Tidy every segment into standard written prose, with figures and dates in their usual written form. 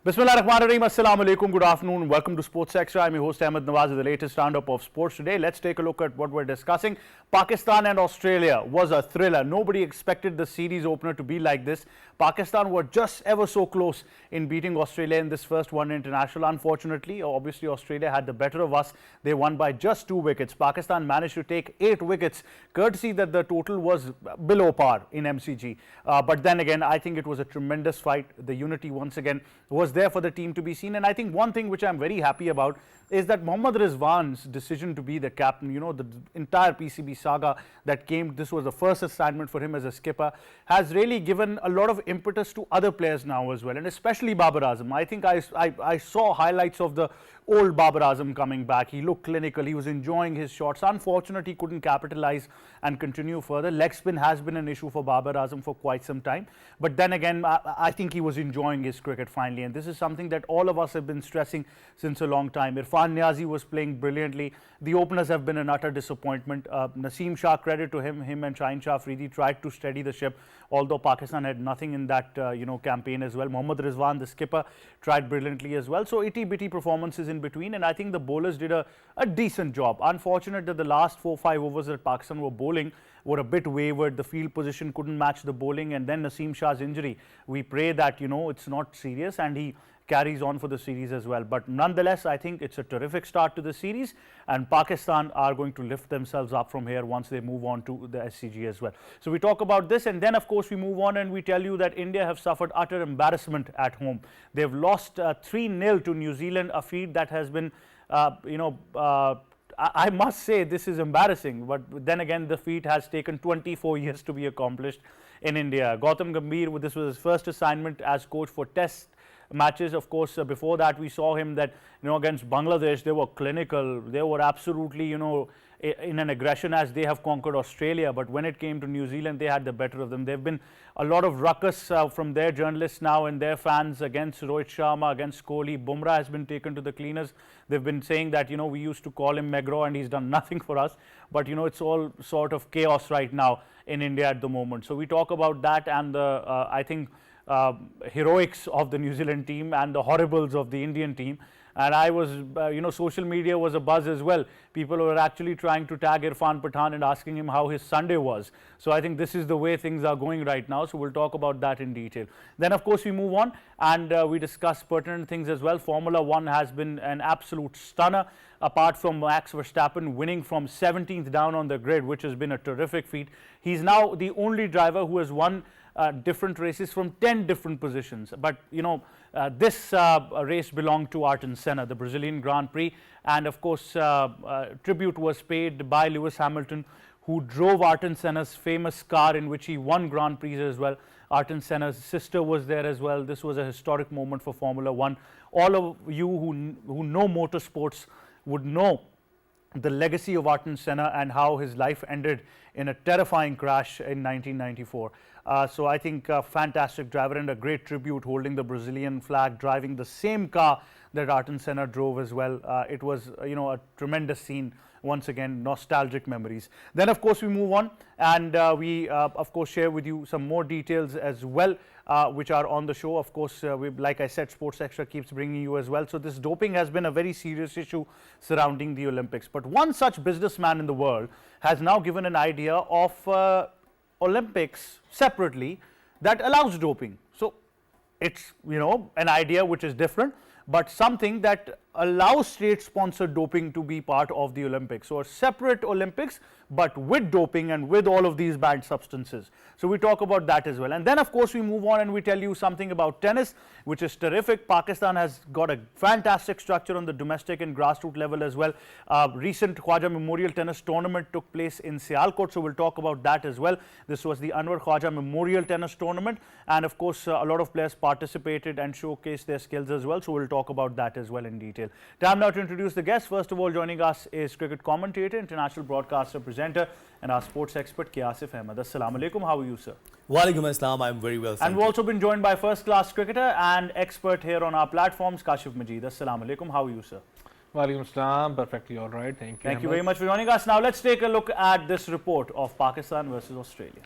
Bismillahirrahmanirrahim. Assalamu alaikum. Good afternoon. Welcome to Sports Extra. I'm your host Ahmed Nawaz with the latest roundup of sports today. Let's take a look at what we're discussing. Pakistan and Australia was a thriller. Nobody expected the series opener to be like this. Pakistan were just ever so close in beating Australia in this first one international. Unfortunately, obviously Australia had the better of us. They won by just 2 wickets. Pakistan managed to take 8 wickets, courtesy that the total was below par in MCG. But then again, I think it was a tremendous fight. The unity once again was there for the team to be seen. And I think one thing which I'm very happy about is that Mohammad Rizwan's decision to be the captain, you know, the entire PCB saga that came, this was the first assignment for him as a skipper, has really given a lot of impetus to other players now as well, and especially Babar Azam. I think I saw highlights of the old Babar Azam coming back. He looked clinical, he was enjoying his shots. Unfortunately, he couldn't capitalize and continue further. Leg spin has been an issue for Babar Azam for quite some time. But then again, I think he was enjoying his cricket finally. And this is something that all of us have been stressing since a long time. Irfan Niazi was playing brilliantly. The openers have been an utter disappointment. Naseem Shah, credit to him and Shaheen Shah Afridi tried to steady the ship, although Pakistan had nothing in that campaign as well. Mohammad Rizwan, the skipper, tried brilliantly as well. So itty-bitty performances in between, and I think the bowlers did a decent job. Unfortunate that the last 4-5 overs that Pakistan were bowling were a bit wavered. The field position couldn't match the bowling, and then Naseem Shah's injury. We pray that it's not serious and he carries on for the series as well. But nonetheless, I think it's a terrific start to the series, and Pakistan are going to lift themselves up from here once they move on to the SCG as well. So we talk about this, and then of course we move on and we tell you that India have suffered utter embarrassment at home. They've lost 3-0 to New Zealand, a feat that has been I must say this is embarrassing, but then again the feat has taken 24 years to be accomplished in India. Gautam Gambhir, this was his first assignment as coach for Test matches. Of course, before that we saw him that against Bangladesh they were clinical, they were absolutely in an aggression as they have conquered Australia. But when it came to New Zealand, they had the better of them. There have been a lot of ruckus from their journalists now and their fans against Rohit Sharma, against Kohli. Bumrah has been taken to the cleaners. They've been saying that we used to call him McGraw and he's done nothing for us. But it's all sort of chaos right now in India at the moment. So we talk about that and the I think heroics of the New Zealand team and the horribles of the Indian team. And I was, social media was a buzz as well. People were actually trying to tag Irfan Pathan and asking him how his Sunday was. So I think this is the way things are going right now. So we'll talk about that in detail. Then of course we move on and we discuss pertinent things as well. Formula One has been an absolute stunner. Apart from Max Verstappen winning from 17th down on the grid, which has been a terrific feat. He's now the only driver who has won different races from 10 different positions. But this race belonged to Ayrton Senna, the Brazilian Grand Prix, and of course tribute was paid by Lewis Hamilton, who drove Ayrton Senna's famous car in which he won Grand Prix as well. Ayrton Senna's sister was there as well. This was a historic moment for Formula One. All of you who know motorsports would know the legacy of Ayrton Senna and how his life ended in a terrifying crash in 1994. So I think a fantastic driver and a great tribute, holding the Brazilian flag, driving the same car that Ayrton Senna drove as well. It was a tremendous scene. Once again, nostalgic memories. Then of course we move on and we of course share with you some more details as well which are on the show. Of course, like I said, Sports Extra keeps bringing you as well. So this doping has been a very serious issue surrounding the Olympics. But one such businessman in the world has now given an idea of Olympics separately that allows doping. So it's an idea which is different, but something that allows state-sponsored doping to be part of the Olympics. So a separate Olympics, but with doping and with all of these banned substances. So we talk about that as well. And then of course we move on and we tell you something about tennis, which is terrific. Pakistan has got a fantastic structure on the domestic and grassroots level as well. Recent Khwaja Memorial Tennis Tournament took place in Sialkot, so we'll talk about that as well. This was the Anwar Khwaja Memorial Tennis Tournament, and of course a lot of players participated and showcased their skills as well, so we'll talk about that as well in detail. Time now to introduce the guests. First of all, joining us is cricket commentator, international broadcaster, presenter, and our sports expert, Asif Ahmed. Assalamu alaikum. How are you, sir? Walaikum assalam. I'm very well. And we've also been joined by first-class cricketer and expert here on our platforms, Kashif Majid. Assalamu alaikum. How are you, sir? Walaikum assalam. Perfectly all right. Thank you. Thank you very much for joining us. Now let's take a look at this report of Pakistan versus Australia.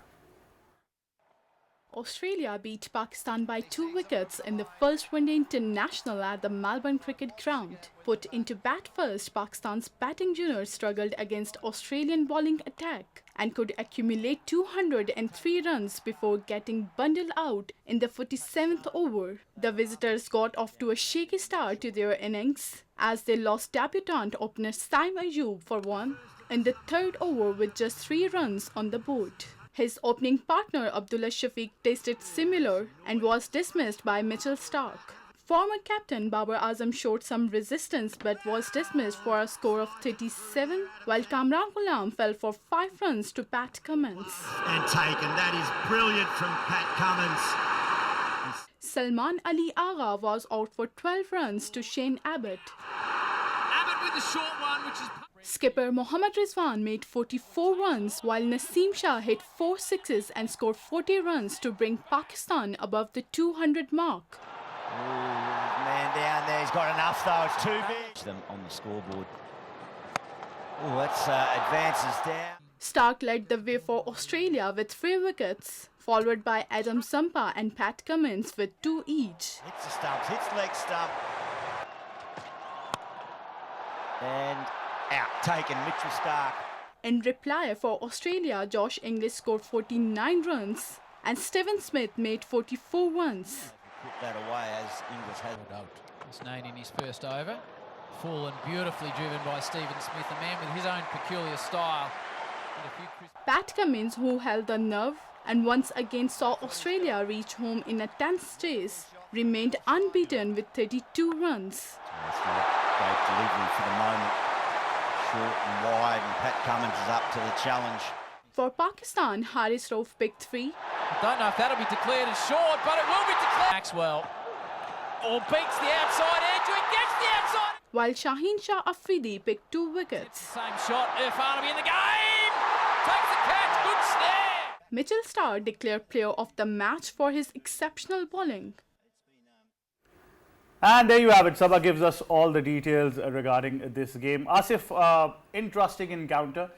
Australia beat Pakistan by 2 wickets in the first one-day international at the Melbourne Cricket Ground. Put into bat first, Pakistan's batting unit struggled against Australian bowling attack and could accumulate 203 runs before getting bundled out in the 47th over. The visitors got off to a shaky start to their innings as they lost debutant opener Saim Ayub for one in the third over with just 3 runs on the board. His opening partner Abdullah Shafiq tasted similar and was dismissed by Mitchell Starc. Former captain Babar Azam showed some resistance but was dismissed for a score of 37, while Kamran Ghulam fell for 5 runs to Pat Cummins. And taken. That is brilliant from Pat Cummins. Salman Ali Agha was out for 12 runs to Shane Abbott. Abbott with the short one, which is... Skipper Mohammad Rizwan made 44 runs while Naseem Shah hit 4 sixes and scored 40 runs to bring Pakistan above the 200 mark. Man down there, he's got enough though, it's too big. Them on the scoreboard. Oh, that's advances down. Starc led the way for Australia with 3 wickets, followed by Adam Zampa and Pat Cummins with 2 each. Hits the stumps, hits leg stump. And out, taken, Mitchell Starc. In reply for Australia, Josh Inglis scored 49 runs and Steven Smith made 44 runs. Put that away as Inglis had it out. Snain in his first over. Full and beautifully driven by Steven Smith, a man with his own peculiar style. Pat Cummins, who held the nerve and once again saw Australia reach home in a tense chase, remained unbeaten with 32 runs. That's not a great delivery for the moment. Short and wide, and Pat Cummins is up to the challenge. For Pakistan, Haris Rauf picked 3. Don't know if that'll be declared as short, but it will be declared. Maxwell beats the outside edge, and gets the outside. While Shaheen Shah Afridi picked 2 wickets. Same shot, Irfan in the game. Takes the catch, good snare. Mitchell Starc declared player of the match for his exceptional bowling. And there you have it. Sabah gives us all the details regarding this game. Asif, interesting encounter.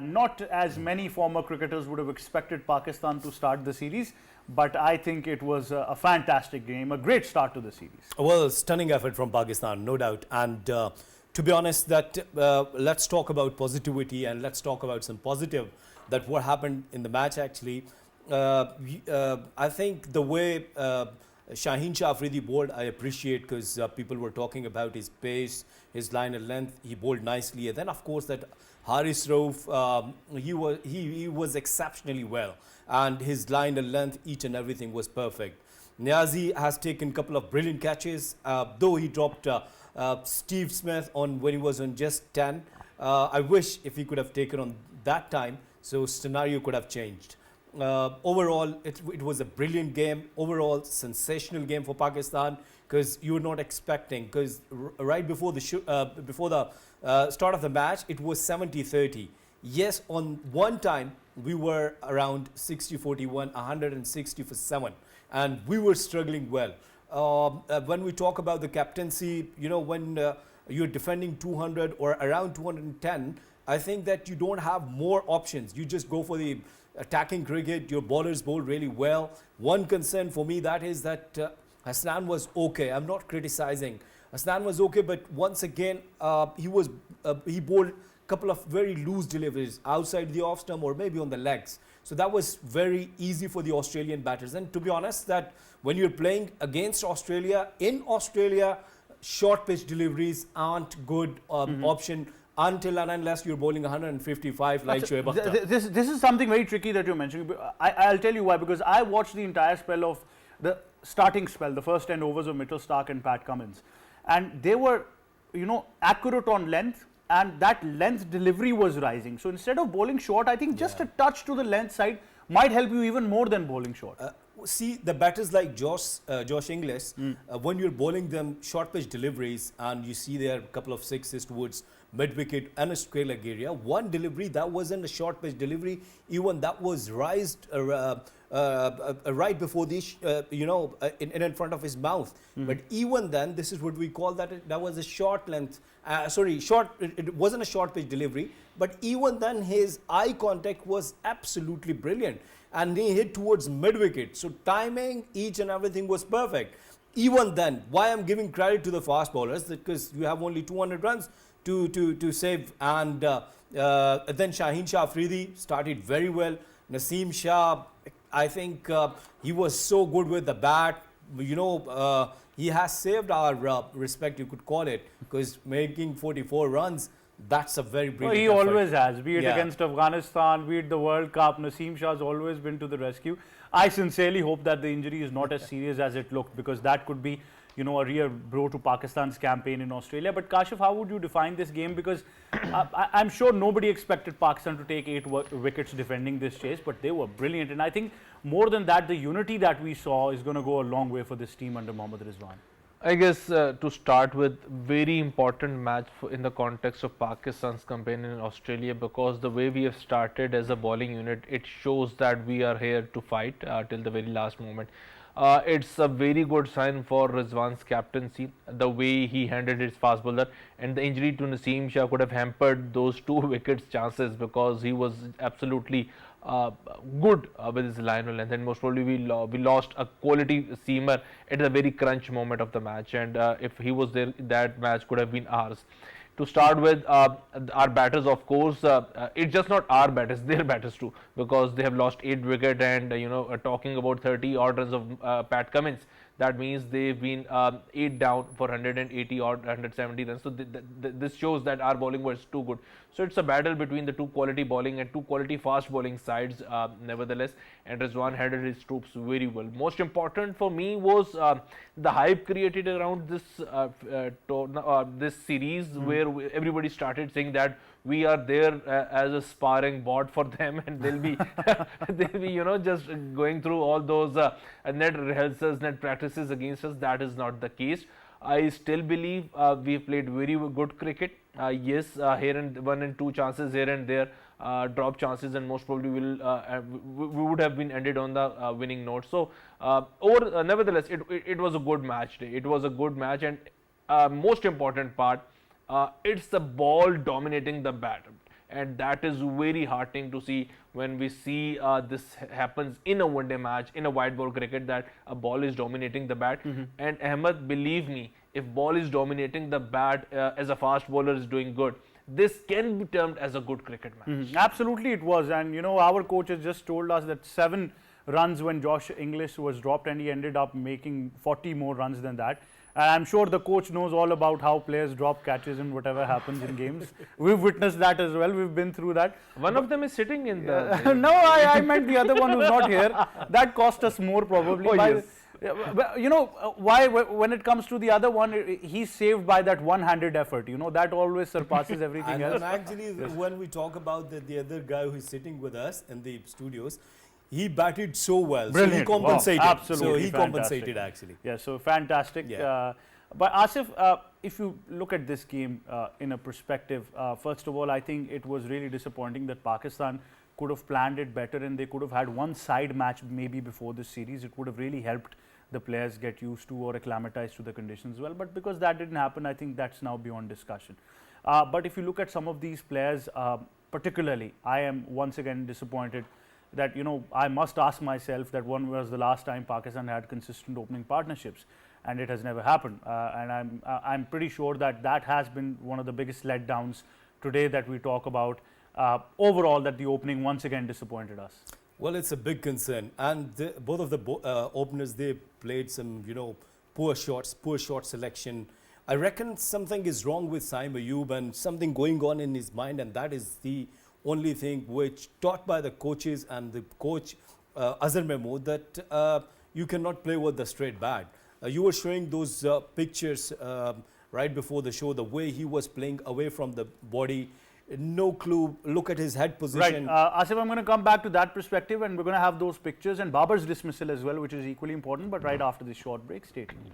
Not as many former cricketers would have expected Pakistan to start the series, but I think it was a fantastic game, a great start to the series. Well, stunning effort from Pakistan, no doubt. And to be honest, that let's talk about positivity and let's talk about some positive that what happened in the match actually. I think the way Shaheen Shah Afridi bowled, I appreciate, because people were talking about his pace, his line and length. He bowled nicely, and then of course that Haris Rauf, he was exceptionally well, and his line and length, each and everything was perfect. Niazi has taken a couple of brilliant catches, though he dropped Steve Smith on when he was on just 10. I wish if he could have taken on that time, so scenario could have changed. Overall, it was a brilliant game. Overall, sensational game for Pakistan, because you were not expecting. Because right before the start of the match, it was 70-30. Yes, on one time we were around 60-41, 160 for 7, and we were struggling well. When we talk about the captaincy, you know, when you're defending 200 or around 210, I think that you don't have more options. You just go for the attacking cricket. Your bowlers bowled really well. One concern for me, that is that Hasnan was okay. I'm not criticizing. Hasnan was okay, but once again, he bowled a couple of very loose deliveries outside the off stump or maybe on the legs. So that was very easy for the Australian batters. And to be honest, that when you're playing against Australia, in Australia, short pitch deliveries aren't good option until and unless you're bowling 155 like Shoaib Akhtar. This is something very tricky that you're mentioning. I'll tell you why, because I watched the entire spell of the starting spell, the first 10 overs of Mitchell Starc and Pat Cummins, and they were, you know, accurate on length, and that length delivery was rising. So instead of bowling short, I think just a touch to the length side might help you even more than bowling short. See, the batters like Josh Inglis, when you're bowling them short pitch deliveries and you see there a couple of sixes towards mid-wicket and a square leg area, one delivery that wasn't a short pitch delivery, even that was raised right before the, in front of his mouth. But even then, this is what we call that was a short length, it wasn't a short pitch delivery, but even then his eye contact was absolutely brilliant. and he hit towards mid-wicket. So timing, each and everything was perfect. Even then, why I'm giving credit to the fast bowlers, because you have only 200 runs to save, and then Shaheen Shah Afridi started very well. Naseem Shah, I think he was so good with the bat. He has saved our respect, you could call it, because making 44 runs, that's a very brilliant He effort. always has, be it Yeah. against Afghanistan, be it the World Cup. Naseem Shah has always been to the rescue. I sincerely hope that the injury is not as serious as it looked, because that could be, a real blow to Pakistan's campaign in Australia. But Kashif, how would you define this game? Because I'm sure nobody expected Pakistan to take 8 wickets defending this chase, but they were brilliant. And I think more than that, the unity that we saw is going to go a long way for this team under Mohammad Rizwan. I guess to start with, very important match in the context of Pakistan's campaign in Australia, because the way we have started as a bowling unit, it shows that we are here to fight till the very last moment. It's a very good sign for Rizwan's captaincy, the way he handled his fast bowler, and the injury to Naseem Shah could have hampered those 2 wickets chances, because he was absolutely good with his line length, and most probably we lost a quality seamer at the very crunch moment of the match, and if he was there, that match could have been ours. To start with, our batters, of course, it's just not our batters, their batters too, because they have lost 8 wicket, and talking about 30 odd runs of Pat Cummins, that means they've been 8 down for 180 or 170 runs. So this shows that our bowling was too good. So it's a battle between the 2 quality bowling and 2 quality fast bowling sides, nevertheless. And Rizwan handled his troops very well. Most important for me was the hype created around this series, where everybody started saying that we are there as a sparring board for them, and they'll be just going through all those net rehearsals, net practices against us. That is not the case. I still believe we played very good cricket. Yes, here and 1 and 2 chances here and there, drop chances, and most probably we would have been ended on the winning note. So nevertheless, it was a good match day. It was a good match, and most important part, it's the ball dominating the bat, and that is very heartening to see when we see this happens in a one-day match, in a white ball cricket, that a ball is dominating the bat. And Ahmed, believe me, if ball is dominating the bat as a fast bowler is doing good, this can be termed as a good cricket match. Absolutely, it was. And our coach has just told us that 7 runs when Josh Inglis was dropped, and he ended up making 40 more runs than that. And I'm sure the coach knows all about how players drop catches and whatever happens in games. We've witnessed that as well. We've been through that. One of them is sitting in the... No, I meant the other one who's not here. That cost us more probably. Oh, yes. But, why when it comes to the other one, he's saved by that one-handed effort. That always surpasses everything else. And actually, when we talk about the other guy who's sitting with us in the studios, he batted so well. Brilliant. So he compensated. Wow, absolutely So he fantastic. compensated actually. Yeah, so fantastic. Yeah. But Asif, if you look at this game in a perspective, first of all, I think it was really disappointing that Pakistan could have planned it better, and they could have had one side match maybe before this series. It would have really helped the players get used to or acclimatized to the conditions well. But because that didn't happen, I think that's now beyond discussion. But if you look at some of these players, particularly, I am once again disappointed that, I must ask myself that when was the last time Pakistan had consistent opening partnerships, and it has never happened. And I'm pretty sure that has been one of the biggest letdowns today that we talk about. Overall, that the opening once again disappointed us. Well, it's a big concern, and both of the openers, they played some, poor shot selection. I reckon something is wrong with Saim Ayub and something going on in his mind, and that is the only thing which taught by the coaches and the coach Azhar Mahmood, that you cannot play with the straight bat. You were showing those pictures right before the show, the way he was playing away from the body. No clue. Look at his head position. Right. Asif, I'm going to come back to that perspective, and we're going to have those pictures and Babar's dismissal as well, which is equally important. But right after this short break, stay tuned.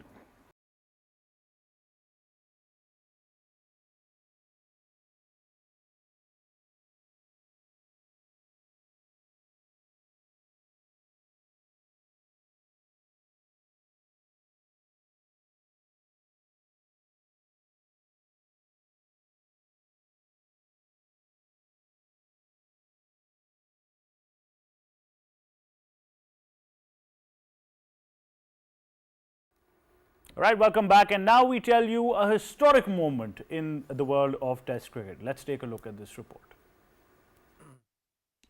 All right, welcome back. And now we tell you a historic moment in the world of Test cricket. Let's take a look at this report.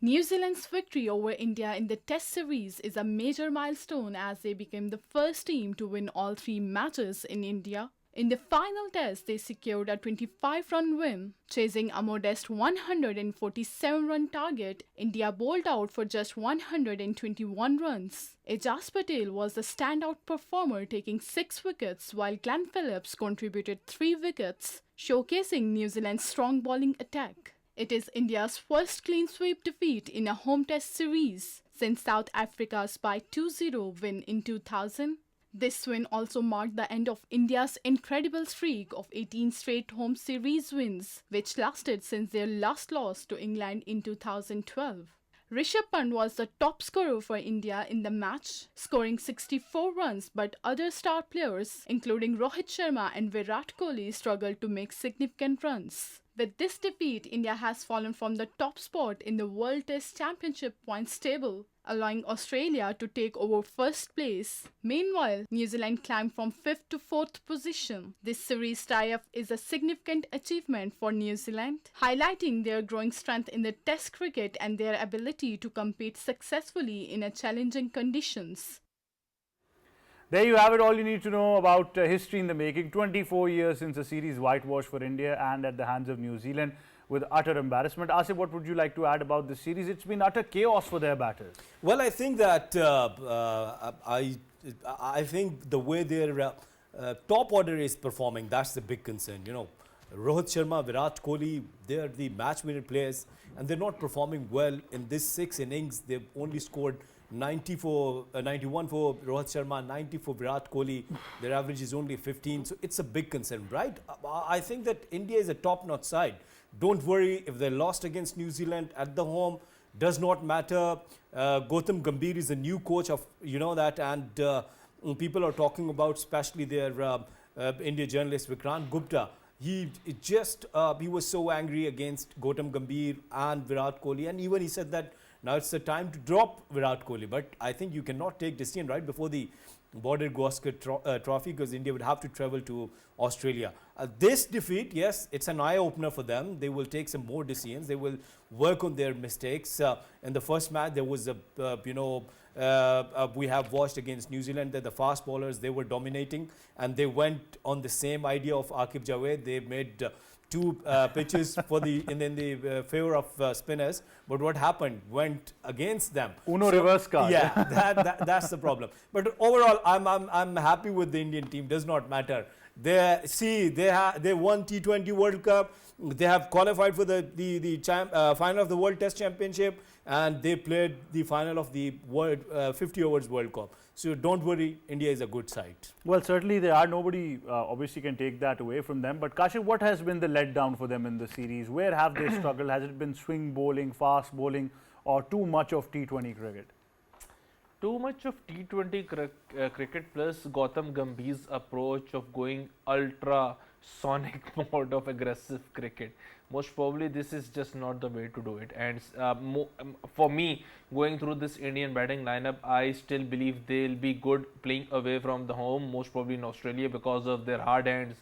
New Zealand's victory over India in the Test series is a major milestone as they became the first team to win all 3 matches in India. In the final test, they secured a 25-run win. Chasing a modest 147-run target, India bowled out for just 121 runs. Ajaz Patel was the standout performer, taking 6 wickets, while Glenn Phillips contributed 3 wickets, showcasing New Zealand's strong bowling attack. It is India's first clean sweep defeat in a home test series since South Africa's by 2-0 win in 2000. This win also marked the end of India's incredible streak of 18 straight home series wins, which lasted since their last loss to England in 2012. Rishabh Pant was the top scorer for India in the match, scoring 64 runs, but other star players, including Rohit Sharma and Virat Kohli, struggled to make significant runs. With this defeat, India has fallen from the top spot in the World Test Championship points table, allowing Australia to take over first place. Meanwhile, New Zealand climbed from 5th to 4th position. This series tie-up is a significant achievement for New Zealand, highlighting their growing strength in the Test cricket and their ability to compete successfully in a challenging conditions. There you have it, all you need to know about history in the making. 24 years since a series whitewash for India and at the hands of New Zealand with utter embarrassment. Asif, what would you like to add about this series? It's been utter chaos for their batters. Well, I think that I think the way their top order is performing, that's the big concern. You know, Rohit Sharma, Virat Kohli, they're the match-winning players, and they're not performing well in this 6 innings. They've only scored 91 for Rohit Sharma, 90 for Virat Kohli. Their average is only 15, so it's a big concern, right? I think that India is a top-notch side. Don't worry if they lost against New Zealand at the home. Does not matter. Gautam Gambhir is a new coach of, you know that, and people are talking about, especially their India journalist Vikrant Gupta. He was so angry against Gautam Gambhir and Virat Kohli, and even he said that now it's the time to drop Virat Kohli. But I think you cannot take decision right before the Border Gavaskar trophy, because India would have to travel to Australia. This defeat, yes, it's an eye-opener for them. They will take some more decisions. They will work on their mistakes. In the first match, there was we have watched against New Zealand that the fast bowlers, they were dominating, and they went on the same idea of Aqib Javed. They made 2 pitches for in the favor of spinners, but what happened went against them. Reverse card. Yeah, that's the problem. But overall, I'm happy with the Indian team. Does not matter. They won T20 World Cup. They have qualified for the final of the World Test Championship, and they played the final of the World 50 overs World Cup. So don't worry, India is a good side. Well, certainly they are. Nobody obviously can take that away from them. But Kashif, what has been the letdown for them in the series? Where have they struggled? Has it been swing bowling, fast bowling, or too much of T20 cricket? Too much of T20 cricket plus Gautam Gambhir's approach of going ultra sonic mode of aggressive cricket. Most probably this is just not the way to do it, and for me, going through this Indian batting lineup, I still believe they'll be good playing away from the home, most probably in Australia, because of their hard hands,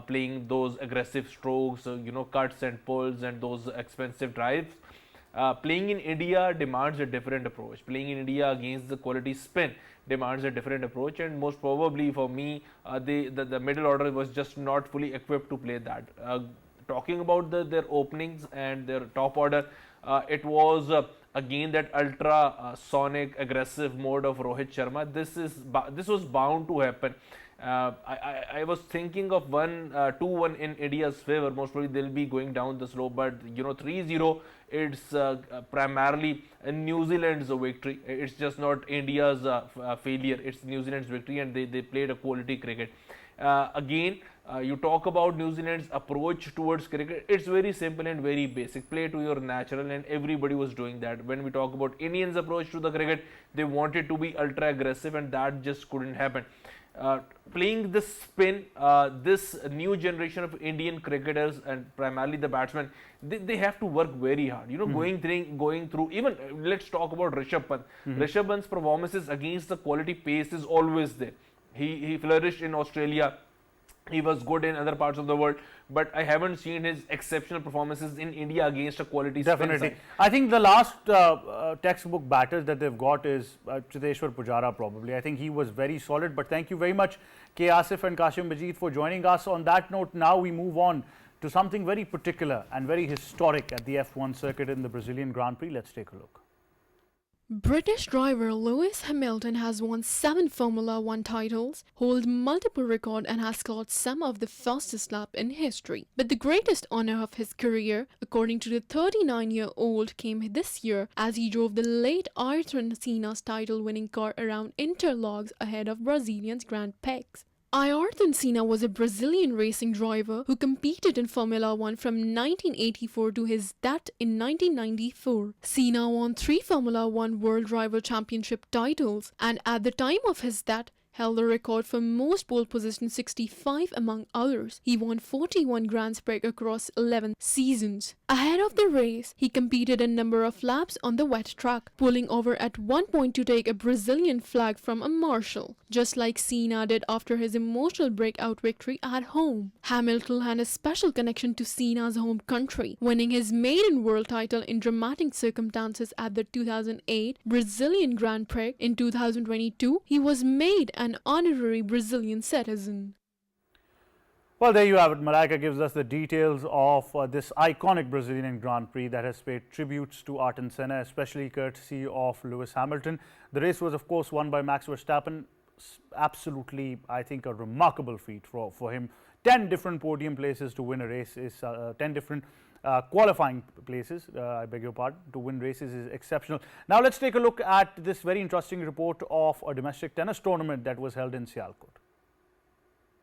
playing those aggressive strokes, cuts and pulls and those expensive drives. Playing in India demands a different approach. Playing in India against the quality spin demands a different approach, and most probably for me, the middle order was just not fully equipped to play that. Talking about their openings and their top order, it was again that ultra sonic aggressive mode of Rohit Sharma. This was bound to happen. I was thinking of 2-1 in India's favor. Most probably they'll be going down the slope, but 3-0, it's primarily New Zealand's victory. It's just not India's failure. It's New Zealand's victory, and they played a quality cricket. Again, you talk about New Zealand's approach towards cricket. It's very simple and very basic. Play to your natural, and everybody was doing that. When we talk about Indians' approach to the cricket, they wanted to be ultra aggressive, and that just couldn't happen. Playing this spin, this new generation of Indian cricketers and primarily the batsmen, they have to work very hard. Going through. Even let's talk about Rishabh Pant. Rishabh Pant's performances against the quality pace is always there. He flourished in Australia. He was good in other parts of the world, but I haven't seen his exceptional performances in India against a quality spin Definitely. side. I think the last textbook batters that they've got is Chiteshwar Pujara probably. I think he was very solid. But thank you very much, K. Asif and Kashim Majid, for joining us. On that note, now we move on to something very particular and very historic at the F1 circuit in the Brazilian Grand Prix. Let's take a look. British driver Lewis Hamilton has won 7 Formula One titles, holds multiple records and has clocked some of the fastest lap in history. But the greatest honor of his career, according to the 39-year-old, came this year as he drove the late Ayrton Senna's title-winning car around Interlagos ahead of Brazilian's Grand Prix. Ayrton Senna was a Brazilian racing driver who competed in Formula One from 1984 to his death in 1994. Senna won 3 Formula One World Driver Championship titles and at the time of his death held the record for most pole positions, 65 among others. He won 41 Grand Prix across 11 seasons. Ahead of the race, he competed a number of laps on the wet track, pulling over at one point to take a Brazilian flag from a marshal, just like Senna did after his emotional breakout victory at home. Hamilton had a special connection to Senna's home country, winning his maiden world title in dramatic circumstances at the 2008 Brazilian Grand Prix. In 2022, he was made an honorary Brazilian citizen. Well, there you have it. Malaika gives us the details of this iconic Brazilian Grand Prix that has paid tributes to Ayrton Senna, especially courtesy of Lewis Hamilton. The race was, of course, won by Max Verstappen. Absolutely, I think, a remarkable feat for him. 10 different podium places to win a race is 10 different qualifying places, I beg your pardon, to win races is exceptional. Now let's take a look at this very interesting report of a domestic tennis tournament that was held in Sialkot.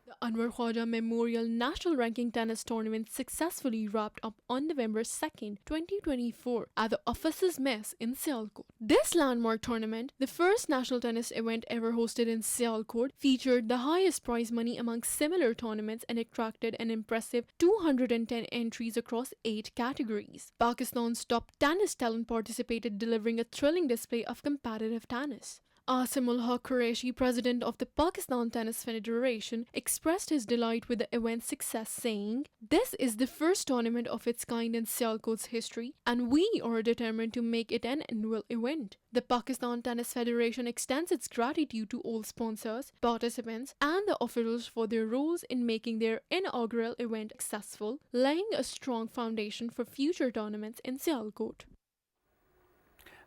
The Anwar Khwaja Memorial National Ranking Tennis Tournament successfully wrapped up on November 2nd, 2024 at the Officers Mess in Sialkot. This landmark tournament, the first national tennis event ever hosted in Sialkot, featured the highest prize money among similar tournaments and attracted an impressive 210 entries across 8 categories. Pakistan's top tennis talent participated, delivering a thrilling display of competitive tennis. Asim ul Haq Qureshi, president of the Pakistan Tennis Federation, expressed his delight with the event's success, saying, "This is the first tournament of its kind in Sialkot's history, and we are determined to make it an annual event." The Pakistan Tennis Federation extends its gratitude to all sponsors, participants, and the officials for their roles in making their inaugural event successful, laying a strong foundation for future tournaments in Sialkot.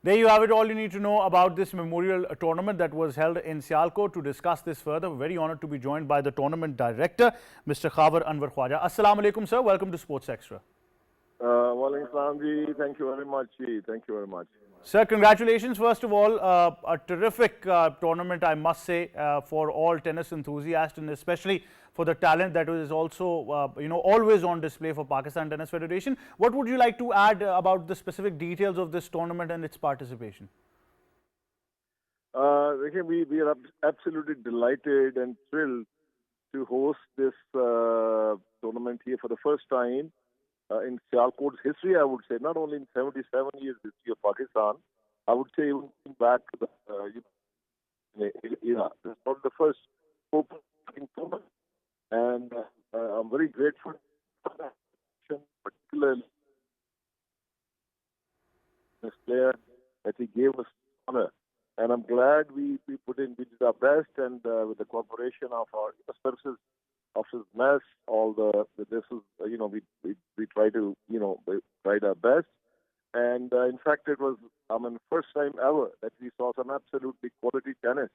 There you have it, all you need to know about this memorial tournament that was held in Sialkot. To discuss this further, we're very honoured to be joined by the tournament director, Mr. Khabar Anwar Khwaja. Assalamu alaikum, sir. Welcome to Sports Extra. Walaikum salam ji. Thank you very much. Thank you very much. Sir, congratulations, first of all. A terrific tournament, I must say, for all tennis enthusiasts, and especially for the talent that is also, always on display for Pakistan Tennis Federation. What would you like to add about the specific details of this tournament and its participation? We are absolutely delighted and thrilled to host this tournament here for the first time in Sialkot's history, I would say, not only in 77 years history of Pakistan, I would say even back to the era. This was the first open tournament, and I'm very grateful for that, particularly this player that he gave us honor. And I'm glad we did our best, and with the cooperation of our services, officers mess, we try to we tried our best, and in fact it was first time ever that we saw some absolutely quality tennis,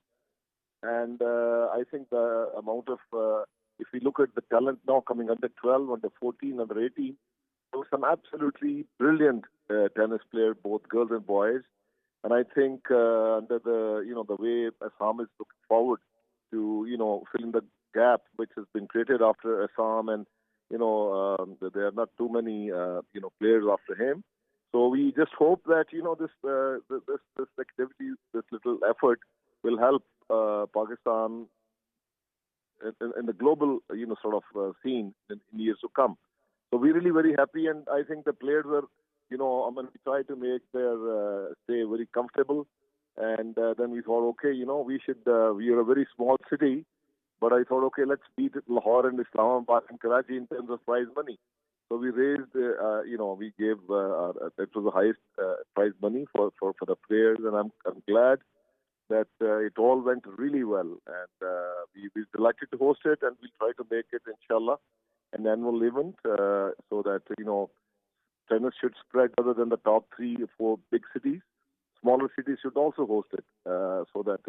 and I think the amount of if we look at the talent now coming under 12, under 14, under 18, there was some absolutely brilliant tennis players, both girls and boys. And I think under the way Assam is looking forward to fill in the gap which has been created after Assam, and there are not too many players after him. So we just hope that this activity, this little effort, will help Pakistan in the global scene in years to come. So we're really very happy, and I think the players were. We try to make their stay very comfortable, and then we thought, okay, we are a very small city, But I thought, okay, let's beat Lahore and Islamabad and Karachi in terms of prize money. So we raised, we gave that was the highest prize money for the players, and I'm glad that it all went really well, and we're delighted to host it, and we'll try to make it, inshallah, an annual event, so that tennis should spread other than the top 3 or 4 big cities. Smaller cities should also host it, so that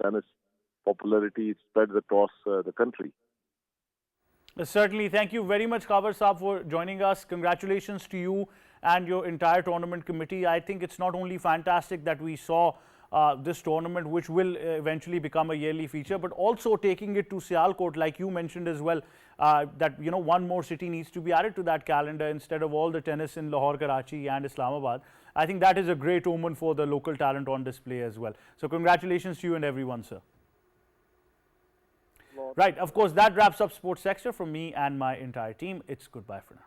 tennis popularity spreads across the country. Certainly. Thank you very much, Kabar Saab, for joining us. Congratulations to you and your entire tournament committee. I think it's not only fantastic that we saw this tournament, which will eventually become a yearly feature, but also taking it to Sialkot, like you mentioned as well, that one more city needs to be added to that calendar instead of all the tennis in Lahore, Karachi and Islamabad. I think that is a great omen for the local talent on display as well. So congratulations to you and everyone, sir. Right, of course, that wraps up Sports Sector from me and my entire team. It's goodbye for now.